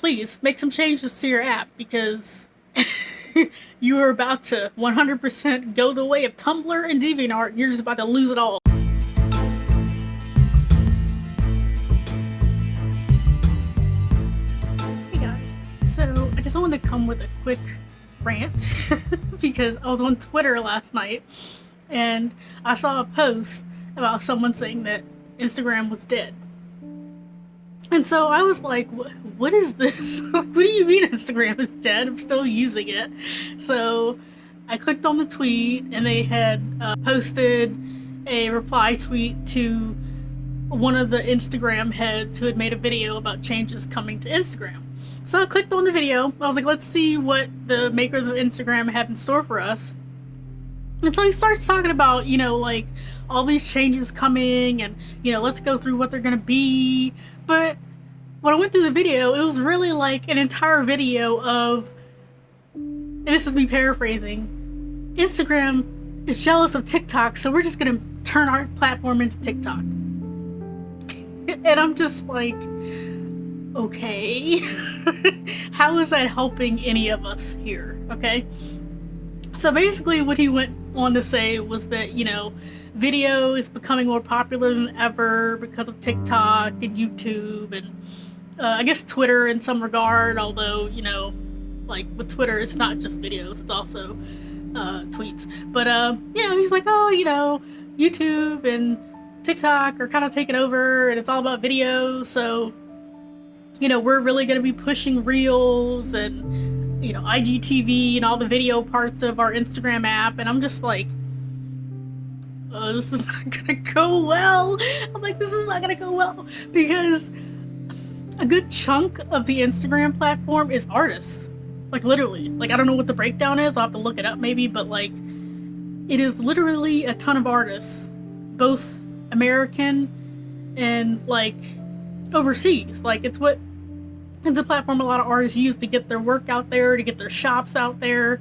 please make some changes to your app because you are about to 100% go the way of Tumblr and DeviantArt, and you're just about to lose it all. Hey guys, so I just wanted to come with a quick rant because I was on Twitter last night and I saw a post about someone saying that Instagram was dead. And so I was like, what is this? What do you mean Instagram is dead? I'm still using it. So I clicked on the tweet and they had posted a reply tweet to one of the Instagram heads who had made a video about changes coming to Instagram. So I clicked on the video. I was like, let's see what the makers of Instagram have in store for us. And so he starts talking about, like all these changes coming and, let's go through what they're going to be. But when I went through the video, it was really like an entire video of, and this is me paraphrasing, Instagram is jealous of TikTok, so we're just going to turn our platform into TikTok. And I'm just like, okay, how is that helping any of us here? Okay. So basically what he went on to say was that, video is becoming more popular than ever because of TikTok and YouTube and I guess Twitter in some regard, although, like with Twitter, it's not just videos, it's also tweets. But, he's like, YouTube and TikTok are kind of taking over and it's all about videos. So, we're really going to be pushing Reels and, IGTV and all the video parts of our Instagram app. And I'm just like, oh, this is not gonna go well. I'm like, this is not gonna go well because a good chunk of the Instagram platform is artists. Like literally. Like I don't know what the breakdown is. I'll have to look it up maybe, but like it is literally a ton of artists, both American and like overseas. Like it's a platform a lot of artists use to get their work out there, to get their shops out there.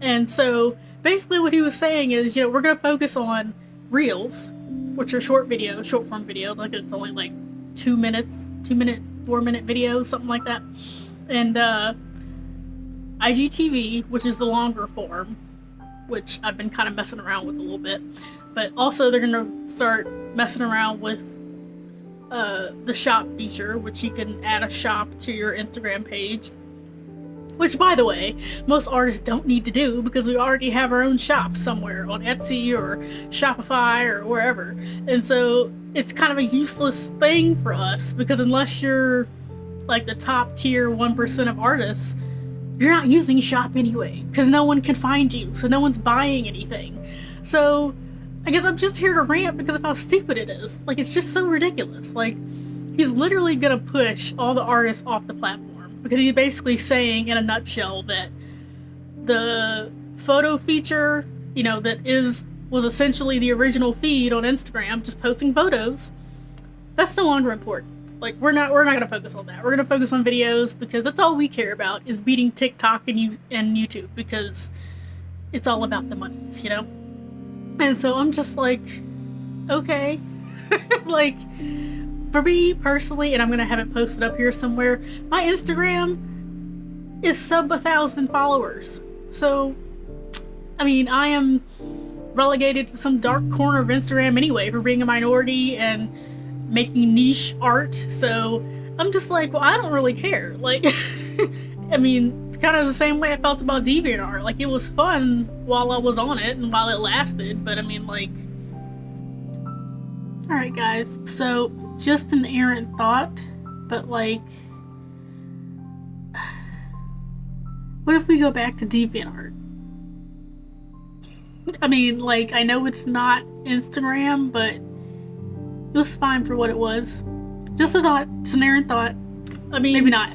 And so basically what he was saying is, we're going to focus on Reels, which are short form videos, like it's only like 2 minute, 4 minute videos, something like that. And IGTV, which is the longer form, which I've been kind of messing around with a little bit. But also they're going to start messing around with the shop feature, which you can add a shop to your Instagram page. Which, by the way, most artists don't need to do because we already have our own shop somewhere on Etsy or Shopify or wherever. And so it's kind of a useless thing for us because unless you're like the top tier 1% of artists, you're not using shop anyway because no one can find you. So no one's buying anything. So I guess I'm just here to rant because of how stupid it is. Like, it's just so ridiculous. Like, he's literally gonna push all the artists off the platform. Because he's basically saying in a nutshell that the photo feature, that was essentially the original feed on Instagram, just posting photos, that's no longer important. Like we're not gonna focus on that. We're gonna focus on videos because that's all we care about is beating TikTok and YouTube because it's all about the monies, And so I'm just like, okay, like. For me personally, and I'm gonna have it posted up here somewhere, my Instagram is sub 1,000 followers. So, I mean, I am relegated to some dark corner of Instagram anyway for being a minority and making niche art. So I'm just like, well, I don't really care. Like, I mean, it's kind of the same way I felt about DeviantArt. Like, it was fun while I was on it and while it lasted, but I mean, like, alright guys, so just an errant thought, but like, what if we go back to DeviantArt? I mean, like, I know it's not Instagram, but it was fine for what it was. Just a thought, just an errant thought. I mean, maybe not.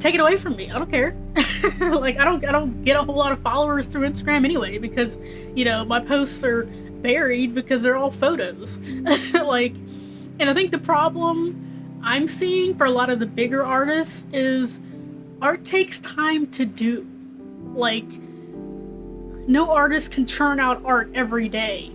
Take it away from me, I don't care. Like, I don't get a whole lot of followers through Instagram anyway, because, my posts are buried because they're all photos. Like, and I think the problem I'm seeing for a lot of the bigger artists is art takes time to do. Like, no artist can churn out art every day,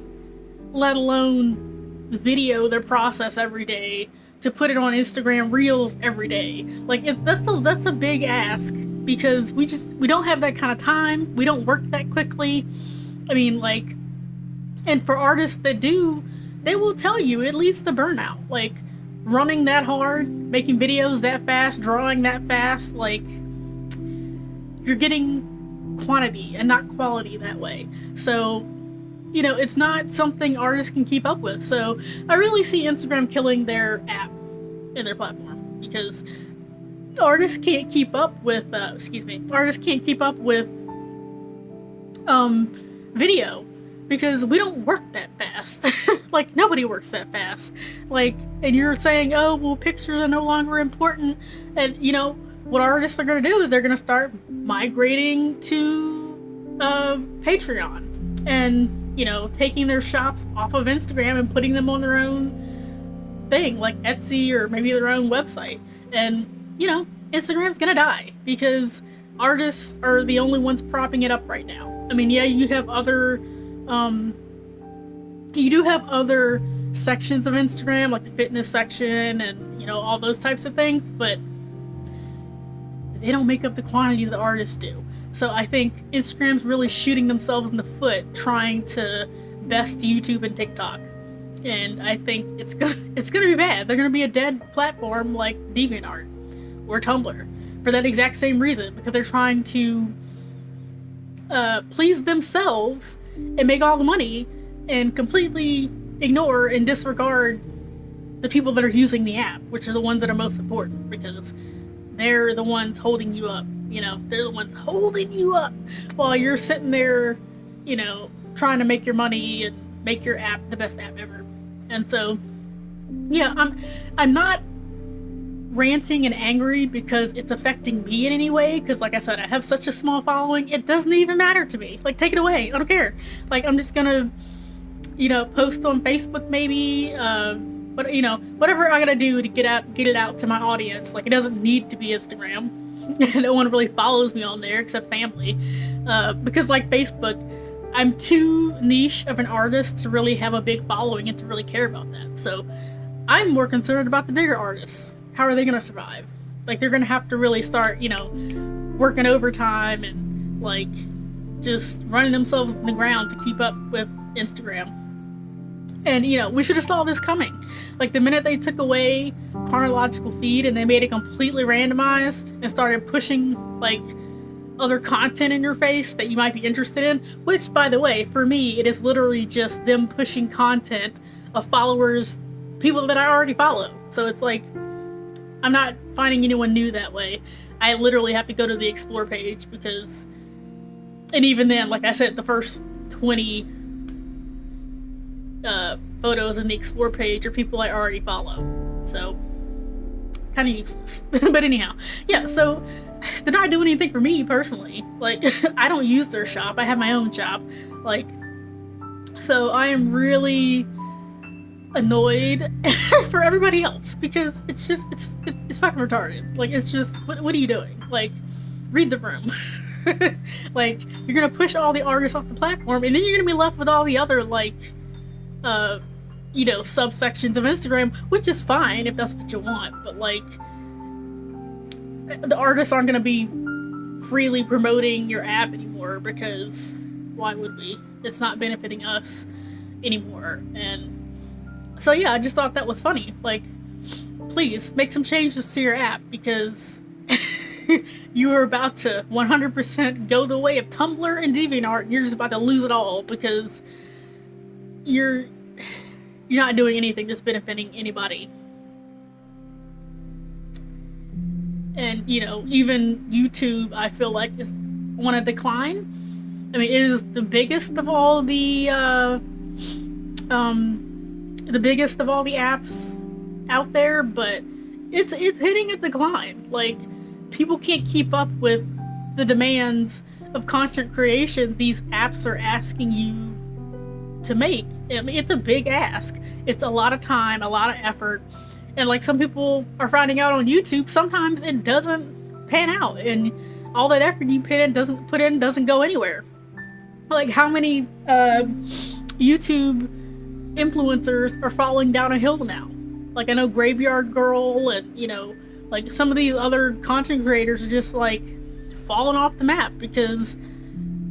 let alone video their process every day to put it on Instagram Reels every day. Like, that's a big ask, because we don't have that kind of time. We don't work that quickly. I mean, like, and for artists that do, they will tell you it leads to burnout. Like, running that hard, making videos that fast, drawing that fast, like, you're getting quantity and not quality that way. So, you know, it's not something artists can keep up with. So I really see Instagram killing their app and their platform, because artists can't keep up with video, because we don't work that fast. Like, nobody works that fast. Like, and you're saying, oh, well, pictures are no longer important. And, you know, what artists are going to do is they're going to start migrating to Patreon, and, you know, taking their shops off of Instagram and putting them on their own thing, like Etsy, or maybe their own website. And, you know, Instagram's going to die, because artists are the only ones propping it up right now. I mean, yeah, you have other sections of Instagram, like the fitness section and, you know, all those types of things, but they don't make up the quantity that artists do. So I think Instagram's really shooting themselves in the foot trying to best YouTube and TikTok. And I think it's gonna be bad. They're gonna be a dead platform like DeviantArt or Tumblr for that exact same reason, because they're trying to please themselves and make all the money, and completely ignore and disregard the people that are using the app, which are the ones that are most important, because they're the ones holding you up. You know, they're the ones holding you up while you're sitting there, you know, trying to make your money and make your app the best app ever. And so, yeah, I'm not ranting and angry because it's affecting me in any way, because, like I said, I have such a small following, it doesn't even matter to me. Like, take it away, I don't care. Like, I'm just gonna, you know, post on Facebook maybe, but, you know, whatever I gotta do to get it out to my audience. Like, it doesn't need to be Instagram. No one really follows me on there except family, because, like Facebook, I'm too niche of an artist to really have a big following and to really care about that. So I'm more concerned about the bigger artists. How are they going to survive? Like, they're going to have to really start, you know, working overtime and, like, just running themselves in the ground to keep up with Instagram. And, you know, we should have saw this coming. Like, the minute they took away chronological feed and they made it completely randomized and started pushing, like, other content in your face that you might be interested in, which, by the way, for me, it is literally just them pushing content of followers, people that I already follow. So it's like, I'm not finding anyone new that way. I literally have to go to the explore page, because, and even then, like I said, the first 20 photos in the explore page are people I already follow. So, kind of useless. But anyhow, yeah, so they're not doing anything for me personally. Like, I don't use their shop. I have my own shop. Like, so I am really annoyed for everybody else, because it's just, it's fucking retarded. Like, it's just, what are you doing? Like, read the room. Like, you're gonna push all the artists off the platform, and then you're gonna be left with all the other, like, you know, subsections of Instagram, which is fine if that's what you want, but, like, the artists aren't gonna be freely promoting your app anymore, because why would we? It's not benefiting us anymore. And so, yeah, I just thought that was funny. Like, please make some changes to your app, because you are about to 100% go the way of Tumblr and DeviantArt, and you're just about to lose it all, because you're not doing anything that's benefiting anybody. And, you know, even YouTube, I feel like, is on a decline. I mean, it is the biggest of all the apps out there, but it's hitting a decline. Like, people can't keep up with the demands of content creation these apps are asking you to make. I mean, it's a big ask. It's a lot of time, a lot of effort. And, like, some people are finding out on YouTube, sometimes it doesn't pan out, and all that effort you put in doesn't go anywhere. Like, how many YouTube influencers are falling down a hill now Like, I know Graveyard Girl and, like, some of these other content creators are just, like, falling off the map because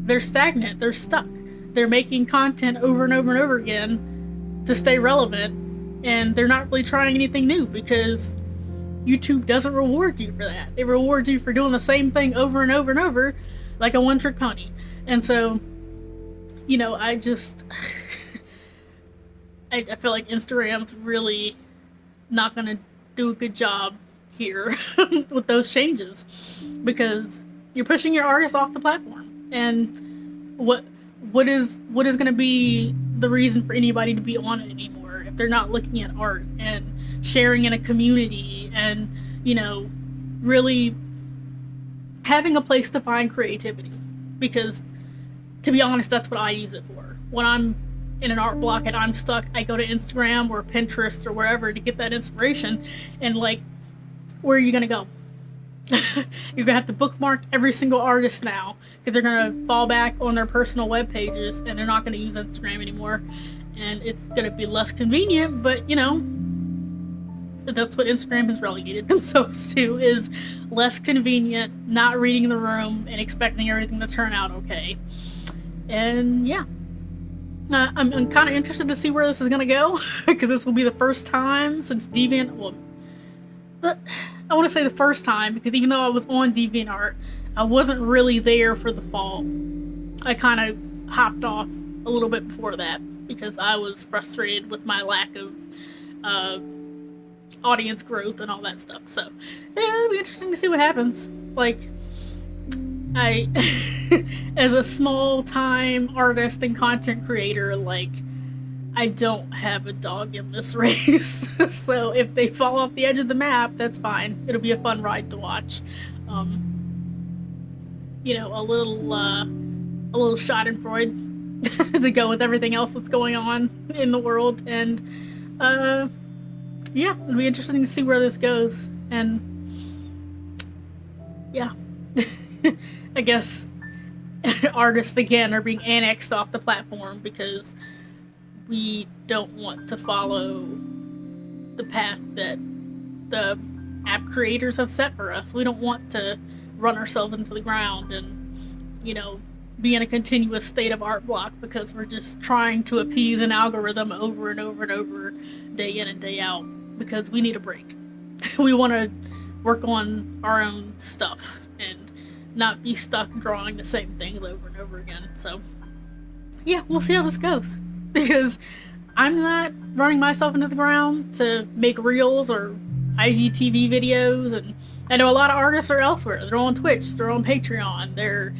they're stagnant. They're stuck. They're making content over and over and over again to stay relevant, and they're not really trying anything new because YouTube doesn't reward you for that. It rewards you for doing the same thing over and over and over, like a one-trick pony. And so, I just... I feel like Instagram's really not going to do a good job here with those changes, because you're pushing your artists off the platform. And what is going to be the reason for anybody to be on it anymore if they're not looking at art and sharing in a community and, really having a place to find creativity? Because, to be honest, that's what I use it for. When I'm in an art block and I'm stuck, I go to Instagram or Pinterest or wherever to get that inspiration. And, like, where are you gonna go? You're gonna have to bookmark every single artist now because they're gonna fall back on their personal web pages and they're not gonna use Instagram anymore. And it's gonna be less convenient, but that's what Instagram has relegated themselves to, is less convenient, not reading the room and expecting everything to turn out okay. And yeah. I'm kind of interested to see where this is going to go, because this will be the first time since DeviantArt. But I want to say the first time, because even though I was on DeviantArt, I wasn't really there for the fall. I kind of hopped off a little bit before that, because I was frustrated with my lack of audience growth and all that stuff. So, yeah, it'll be interesting to see what happens. Like, as a small-time artist and content creator, like, I don't have a dog in this race. So if they fall off the edge of the map, that's fine. It'll be a fun ride to watch. A little schadenfreude to go with everything else that's going on in the world. And, yeah, it'll be interesting to see where this goes. And, yeah. I guess artists again are being annexed off the platform because we don't want to follow the path that the app creators have set for us. We don't want to run ourselves into the ground and, be in a continuous state of art block because we're just trying to appease an algorithm over and over and over, day in and day out, because we need a break. We want to work on our own stuff and not be stuck drawing the same things over and over again. So, yeah, we'll see how this goes. Because I'm not running myself into the ground to make reels or IGTV videos. And I know a lot of artists are elsewhere. They're on Twitch, they're on Patreon, they're,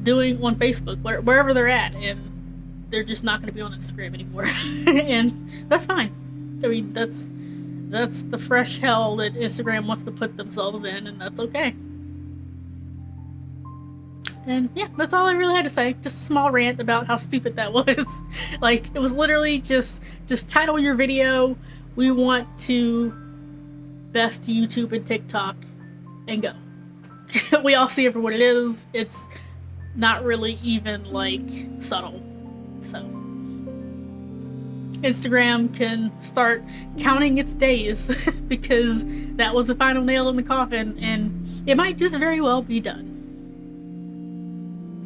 doing on Facebook, wherever they're at. And they're just not going to be on Instagram anymore. And that's fine. I mean, that's the fresh hell that Instagram wants to put themselves in, and that's okay. And yeah, that's all I really had to say. Just a small rant about how stupid that was. Like, it was literally just title your video, we want to best YouTube and TikTok, and go. We all see it for what it is. It's not really even, like, subtle. So, Instagram can start counting its days because that was the final nail in the coffin, and it might just very well be done.